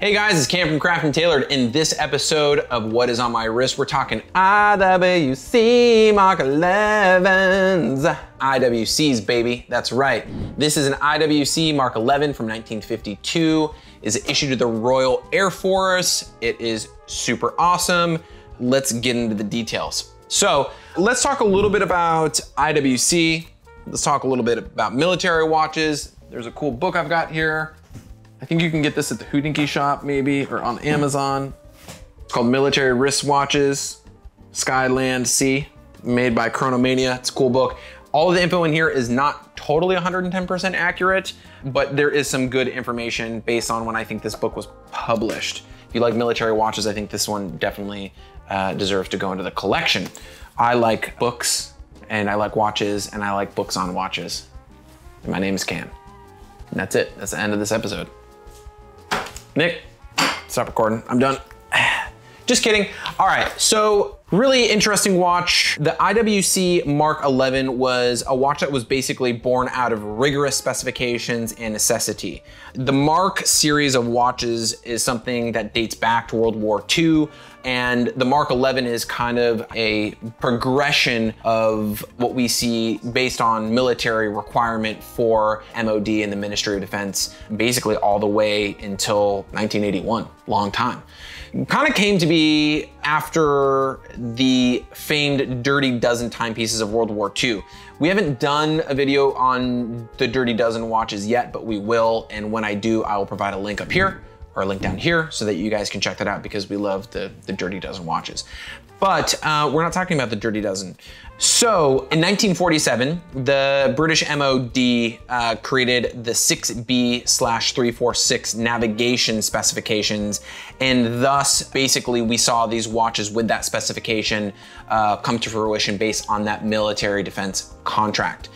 Hey guys, it's Cam from Craft and Tailored. In this episode of What Is On My Wrist, we're talking IWC Mark 11s. IWCs, baby, that's right. This is an IWC Mark 11 from 1952. Is issued to the Royal Air Force. It is super awesome. Let's get into the details. So let's talk a little bit about IWC. Let's talk a little bit about military watches. There's a cool book I've got here. I think you can get this at the Houdinki shop maybe, or on Amazon. It's called Military Wristwatches, Skyland Sea, made by Chronomania. It's a cool book. All of the info in here is not totally 110% accurate, but there is some good information based on when I think this book was published. If you like military watches, I think this one definitely deserves to go into the collection. I like books, and I like watches, and I like books on watches. And my name is Cam. And that's it. That's the end of this episode. Nick, stop recording. I'm done. Just kidding. All right, so really interesting watch. The IWC Mark 11 was a watch that was basically born out of rigorous specifications and necessity. The Mark series of watches is something that dates back to World War II, and the Mark 11 is kind of a progression of what we see based on military requirement for MOD and the Ministry of Defense, basically all the way until 1981, long time. Kind of came to be after the famed Dirty Dozen timepieces of World War II. We haven't done a video on the Dirty Dozen watches yet, but we will. And when I do, I will provide a link up here or a link down here so that you guys can check that out because we love the Dirty Dozen watches. But we're not talking about the Dirty Dozen. So in 1947, the British MOD created the 6B/346 navigation specifications, and thus basically we saw these watches with that specification come to fruition based on that military defense contract.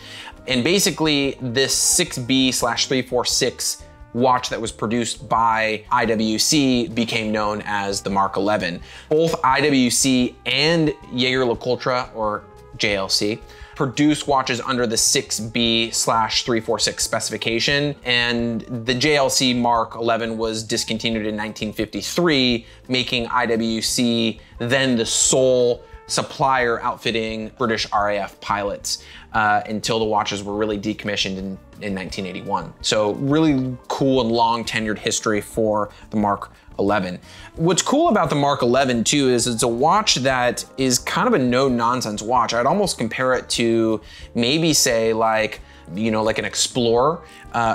And basically this 6B/346 watch that was produced by IWC became known as the Mark 11. Both IWC and Jaeger-LeCoultre, or JLC, produced watches under the 6B/346 specification, and the JLC Mark 11 was discontinued in 1953, making IWC then the sole supplier outfitting British RAF pilots until the watches were really decommissioned in 1981. So really cool and long tenured history for the Mark 11. What's cool about the Mark 11 too is it's a watch that is kind of a no-nonsense watch. I'd almost compare it to maybe say like, you know, like an Explorer,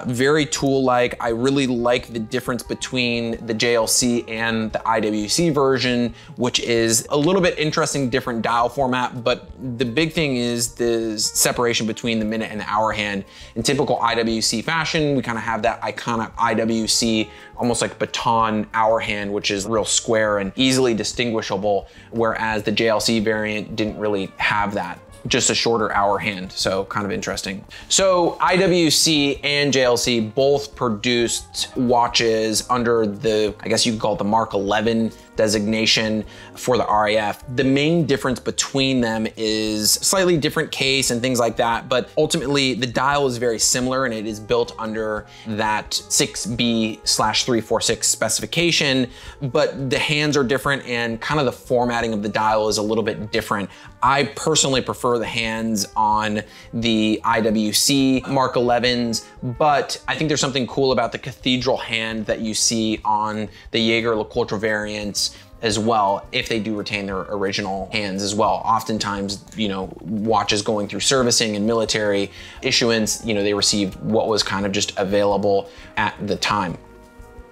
very tool-like. I really like the difference between the JLC and the IWC version, which is a little bit interesting, different dial format, but the big thing is the separation between the minute and the hour hand. In typical IWC fashion, we kind of have that iconic IWC, almost like baton hour hand, which is real square and easily distinguishable, whereas the JLC variant didn't really have that. Just a shorter hour hand, so kind of interesting. So IWC and JLC both produced watches under the, I guess you could call it the Mark 11 designation for the RAF. The main difference between them is slightly different case and things like that, but ultimately the dial is very similar and it is built under that 6B/346 specification, but the hands are different and kind of the formatting of the dial is a little bit different. I personally prefer the hands on the IWC Mark 11s, but I think there's something cool about the cathedral hand that you see on the Jaeger-LeCoultre variants as well, if they do retain their original hands as well. Oftentimes, you know, watches going through servicing and military issuance, you know, they received what was kind of just available at the time.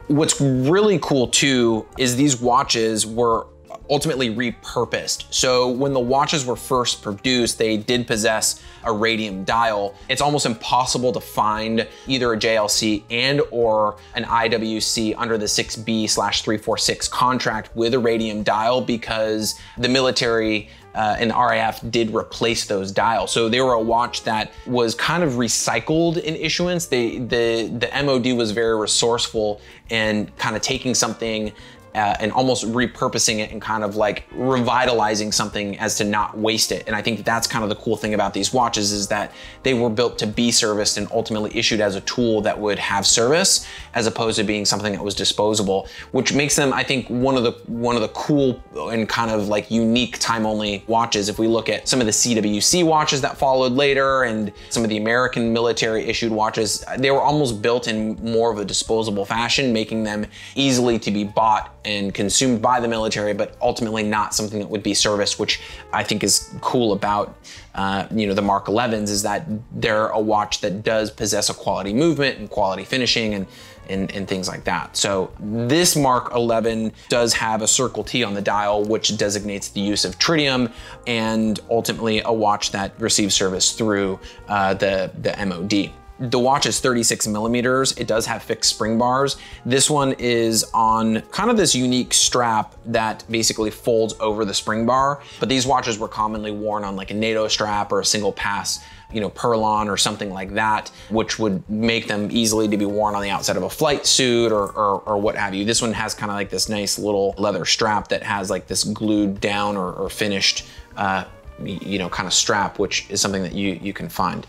What's really cool too is these watches were ultimately repurposed. So when the watches were first produced, they did possess a radium dial. It's almost impossible to find either a JLC and or an IWC under the 6B/346 contract with a radium dial because the military and the RAF did replace those dials. So they were a watch that was kind of recycled in issuance. The MOD was very resourceful and kind of taking something and almost repurposing it and kind of like revitalizing something as to not waste it. And I think that's kind of the cool thing about these watches, is that they were built to be serviced and ultimately issued as a tool that would have service, as opposed to being something that was disposable, which makes them, I think, one of the cool and kind of like unique time-only watches. If we look at some of the CWC watches that followed later and some of the American military issued watches, they were almost built in more of a disposable fashion, making them easily to be bought and consumed by the military, but ultimately not something that would be serviced, which I think is cool about the Mark 11s, is that they're a watch that does possess a quality movement and quality finishing and things like that. So this Mark 11 does have a Circle T on the dial, which designates the use of tritium, and ultimately a watch that receives service through the MOD. The watch is 36 millimeters. It does have fixed spring bars. This one is on kind of this unique strap that basically folds over the spring bar, but these watches were commonly worn on like a NATO strap or a single pass, Perlon or something like that, which would make them easily to be worn on the outside of a flight suit or what have you. This one has kind of like this nice little leather strap that has like this glued down or finished kind of strap, which is something that you can find.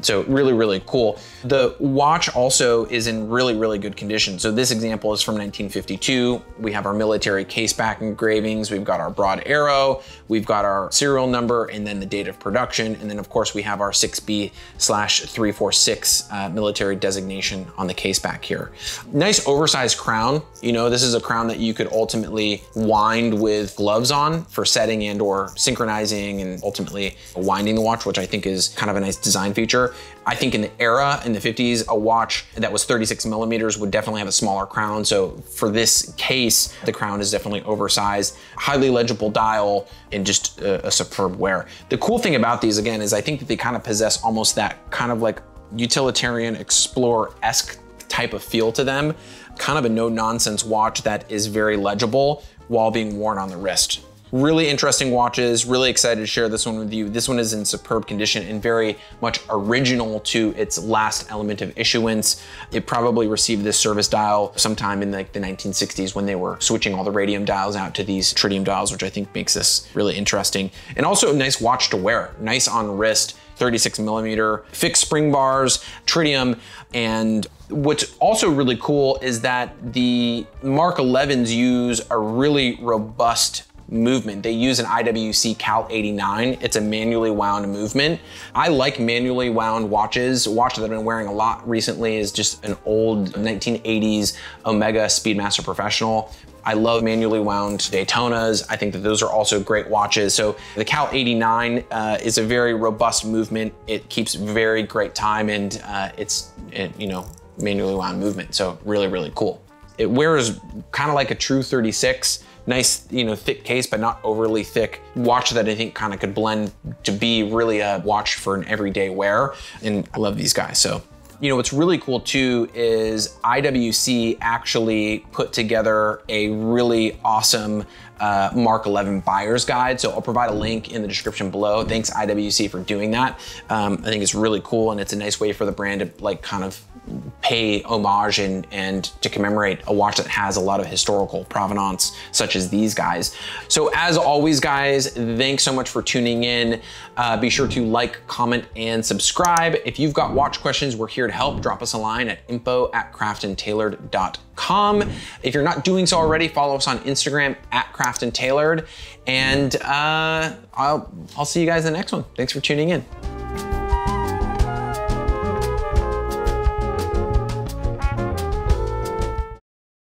So really, really cool. The watch also is in really, really good condition. So this example is from 1952. We have our military case back engravings. We've got our broad arrow. We've got our serial number and then the date of production. And then of course we have our 6B/346 military designation on the case back here. Nice oversized crown. This is a crown that you could ultimately wind with gloves on for setting and or synchronizing and ultimately winding the watch, which I think is kind of a nice design feature. I think in the era, in the 50s, a watch that was 36 millimeters would definitely have a smaller crown. So for this case, the crown is definitely oversized, highly legible dial, and just a superb wear. The cool thing about these, again, is I think that they kind of possess almost that kind of like utilitarian explorer-esque type of feel to them. Kind of a no-nonsense watch that is very legible while being worn on the wrist. Really interesting watches, really excited to share this one with you. This one is in superb condition and very much original to its last element of issuance. It probably received this service dial sometime in like the 1960s when they were switching all the radium dials out to these tritium dials, which I think makes this really interesting. And also a nice watch to wear, nice on wrist, 36 millimeter, fixed spring bars, tritium. And what's also really cool is that the Mark 11s use a really robust movement. They use an IWC Cal 89. It's a manually wound movement. I like manually wound watches. A watch that I've been wearing a lot recently is just an old 1980s Omega Speedmaster Professional. I love manually wound Daytonas. I think that those are also great watches. So the Cal 89 is a very robust movement. It keeps very great time, and it's manually wound movement. So really, really cool. It wears kind of like a true 36. Nice, thick case, but not overly thick watch that I think kind of could blend to be really a watch for an everyday wear. And I love these guys. So, what's really cool too is IWC actually put together a really awesome Mark 11 buyer's guide. So I'll provide a link in the description below. Thanks IWC for doing that. I think it's really cool, and it's a nice way for the brand to like kind of pay homage and to commemorate a watch that has a lot of historical provenance, such as these guys. So as always, guys, thanks so much for tuning in. Be sure to like, comment, and subscribe. If you've got watch questions, we're here to help. Drop us a line at info@craftandtailored.com. If you're not doing so already, follow us on Instagram @craftandtailored. And I'll see you guys in the next one. Thanks for tuning in.